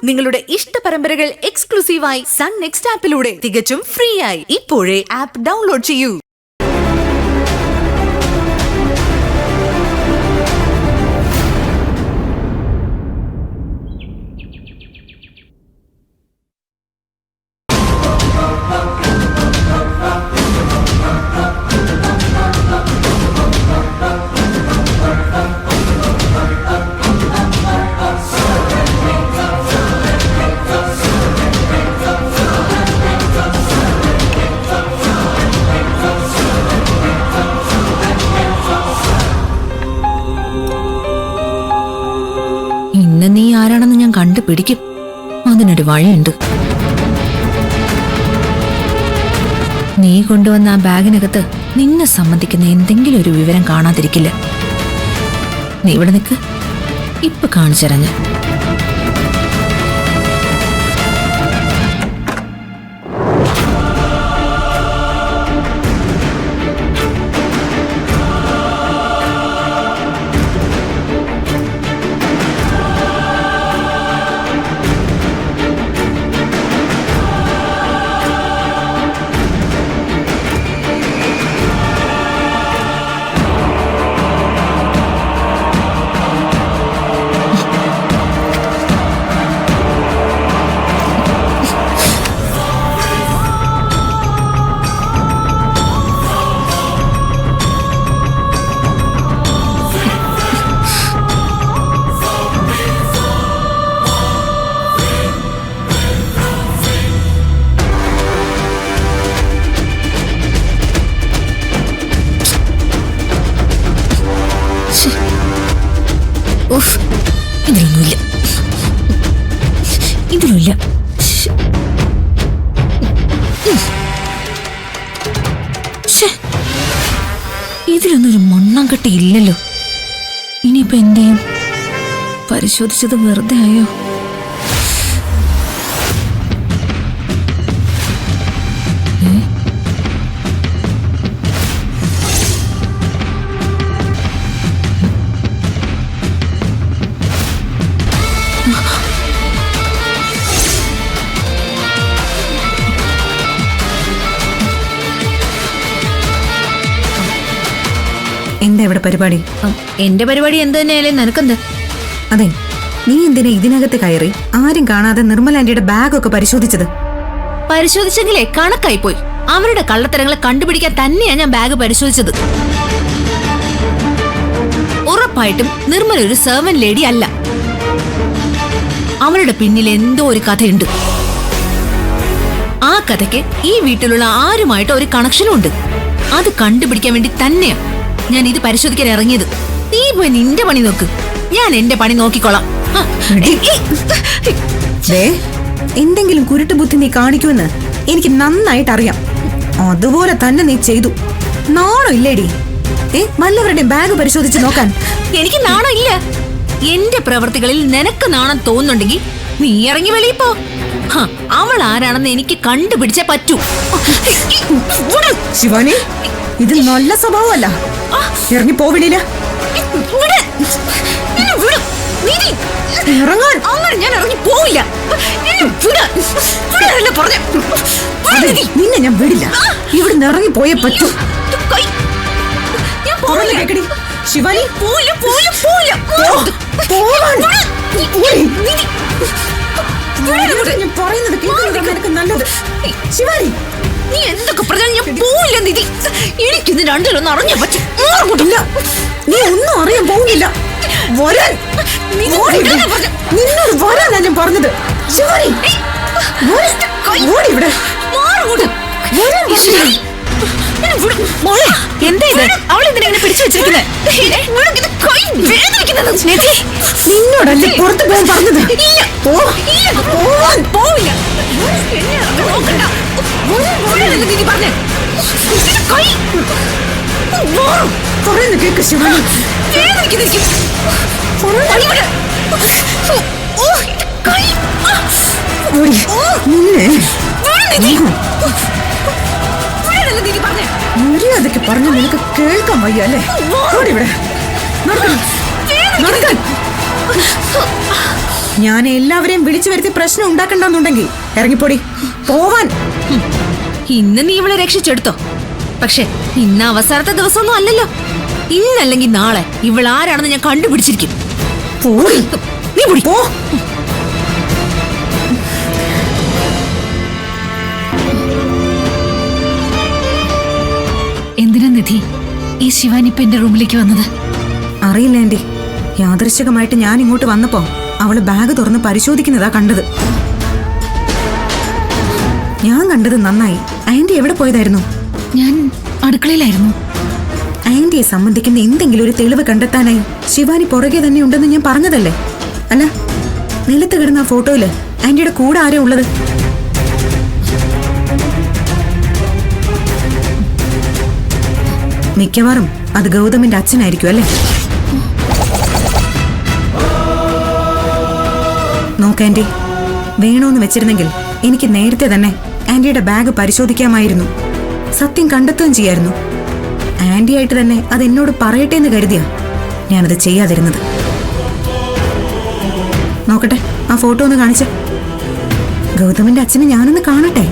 നിങ്ങളുടെ ഇഷ്ട പരമ്പരകൾ എക്സ്ക്ലൂസീവായി സൺ നെക്സ്റ്റ് ആപ്പിലൂടെ തികച്ചും ഫ്രീ ആയി ഇപ്പോഴേ ആപ്പ് ഡൗൺലോഡ് ചെയ്യൂ. ഇന്ന് നീ ആരാണെന്ന് ഞാൻ കണ്ടുപിടിക്കും. അതിനൊരു വഴിയുണ്ട്. നീ കൊണ്ടുവന്ന ആ ബാഗിനകത്ത് നിന്നെ സംബന്ധിക്കുന്ന എന്തെങ്കിലും ഒരു വിവരം കാണാതിരിക്കില്ല. നീ ഇവിടെ നിൽക്ക്, ഇപ്പൊ കാണിച്ചറിഞ്ഞ. ഇതിലൊന്നുമില്ല, ഇതിലുമില്ല. ഇതിലൊന്നൊരു മണ്ണാങ്കട്ടി ഇല്ലല്ലോ. ഇനിയിപ്പോ എന്ത് ചെയ്യും? പരിശോധിച്ചത് വെറുതെ ആയോ? എന്താ ഇവിടെ പരിപാടി? എന്റെ പരിപാടി എന്ത് തന്നെയായാലും നിനക്കെന്ത്? അതെ, നീ എന്തിനാ ഇതിനകത്ത് കയറി ആരും കാണാതെ നിർമ്മല ആന്റിയുടെ ബാഗൊക്കെ പരിശോധിച്ചത്? പരിശോധിച്ചെങ്കിലേ കണക്കായി പോയി. അവരുടെ കള്ളത്തരങ്ങളെ കണ്ടുപിടിക്കാൻ തന്നെയാ ഞാൻ ബാഗ് പരിശോധിച്ചത്. ഉറപ്പായിട്ടും നിർമ്മല ഒരു സെർവന്റ് ലേഡി അല്ല. അവരുടെ പിന്നിൽ എന്തോ ഒരു കഥയുണ്ട്. ആ കഥയ്ക്ക് ഈ വീട്ടിലുള്ള ആരുമായിട്ട് ഒരു കണക്ഷനും ഉണ്ട്. അത് കണ്ടുപിടിക്കാൻ വേണ്ടി തന്നെയാ ഞാൻ ഇത് പരിശോധിക്കാൻ ഇറങ്ങിയത്. നീ പോയി നിന്റെ പണി നോക്ക്, ഞാൻ എന്റെ പണി നോക്കിക്കോളാം. എന്തെങ്കിലും കുരുട്ടുബുദ്ധി നീ കാണിക്കുമെന്ന് എനിക്ക് നന്നായിട്ട് അറിയാം. അതുപോലെ തന്നെ നീ ചെയ്തു. നാണോ ഇല്ലേടി വല്ലവരുടെ ബാഗ് പരിശോധിച്ച് നോക്കാൻ? എനിക്ക് നാണം ഇല്ല. എന്റെ പ്രവർത്തികളിൽ നിനക്ക് നാണം തോന്നുന്നുണ്ടെങ്കിൽ നീ ഇറങ്ങി വെളിയിൽ പോ. അവൾ ആരാണെന്ന് എനിക്ക് കണ്ടുപിടിച്ചേ പറ്റൂ. ശിവാനി, ഇത് നല്ല സ്വഭാവമല്ല. ഇറങ്ങി പോവിടില്ല. ഞാൻ ഇറങ്ങി പോവില്ല. നിന്നെ ഞാൻ വിടില്ല. ഇവിടുന്ന് ഇറങ്ങി പോയേ പറ്റൂ. ശിവാനി, പറയുന്നത് കേൾക്കുന്നത് നല്ലത്. ശിവാനി, നീ എന്തൊക്കെ പറഞ്ഞാൽ ഞാൻ പോവില്ല നിധി. എനിക്കിന്ന് രണ്ടിലൊന്നും അറിഞ്ഞാ പറ്റും. നീ ഒന്നും അറിയാൻ പോകുന്നില്ല. നിന്നോട് വരാനാ ഞാൻ പറഞ്ഞത്. ശിവാനി, ഇവിടെ എന്താ ഇത്? അവളെന്തിനെ പിടിച്ചു വെച്ചിരിക്കുന്നത്? നിന്നോടല്ലേ പുറത്ത് പോകാൻ പറഞ്ഞത്? പോവില്ല. പറയുന്നു കേക്ക് ശിവാനി. മര്യാദക്ക് പറഞ്ഞ നിനക്ക് കേൾക്കാൻ വയ്യ അല്ലേ? ഇവിടെ ഞാൻ എല്ലാവരെയും വിളിച്ചു വരുത്തി പ്രശ്നം ഉണ്ടാക്കണ്ടെന്നുണ്ടെങ്കിൽ ഇറങ്ങിപ്പോടി പോവാൻ. ഇന്ന് നീ ഇവളെ രക്ഷിച്ചെടുത്തോ, പക്ഷെ ഇന്ന് അവസാനത്തെ ദിവസമൊന്നും അല്ലല്ലോ. ഇന്നല്ലെങ്കിൽ നാളെ ഇവൾ ആരാണെന്ന് ഞാൻ കണ്ടുപിടിച്ചിരിക്കും. പോടി. നീ പൊടി. പോ. എന്തിനാ നിധി ഈ ശിവാനിപ്പ എന്റെ റൂമിലേക്ക് വന്നത്? അറിയില്ല ആന്റി, യാദൃശ്ചികമായിട്ട് ഞാൻ ഇങ്ങോട്ട് വന്നപ്പോ അവള് ബാഗ് തുറന്ന് പരിശോധിക്കുന്നതാ കണ്ടത്. ഞാൻ കണ്ടത് നന്നായി. ആന്റി എവിടെ പോയതായിരുന്നു? ഞാൻ അടുക്കളയിലായിരുന്നു. ആന്റിയെ സംബന്ധിക്കുന്ന എന്തെങ്കിലും ഒരു തെളിവ് കണ്ടെത്താനായി ശിവാനി പുറകെ തന്നെ ഉണ്ടെന്ന് ഞാൻ പറഞ്ഞതല്ലേ? അല്ല, നിലത്ത് കിടന്ന ആ ഫോട്ടോയില് ആന്റിയുടെ കൂടെ ആരാ ഉള്ളത്? മിക്കവാറും അത് ഗൗതമിന്റെ അച്ഛനായിരിക്കും അല്ലേ? നോക്കാൻറ്റി, വേണോന്ന് വെച്ചിരുന്നെങ്കിൽ എനിക്ക് നേരത്തെ തന്നെ ആന്റിയുടെ ബാഗ് പരിശോധിക്കാമായിരുന്നു. സത്യം കണ്ടെത്തുകയും ചെയ്യായിരുന്നു. ആന്റി ആയിട്ട് തന്നെ അത് എന്നോട് പറയട്ടെ എന്ന് കരുതിയാ ഞാനത് ചെയ്യാതിരുന്നത്. നോക്കട്ടെ, ആ ഫോട്ടോ ഒന്ന് കാണിച്ച. ഗൗതമിന്റെ അച്ഛനെ ഞാനൊന്ന് കാണട്ടെ.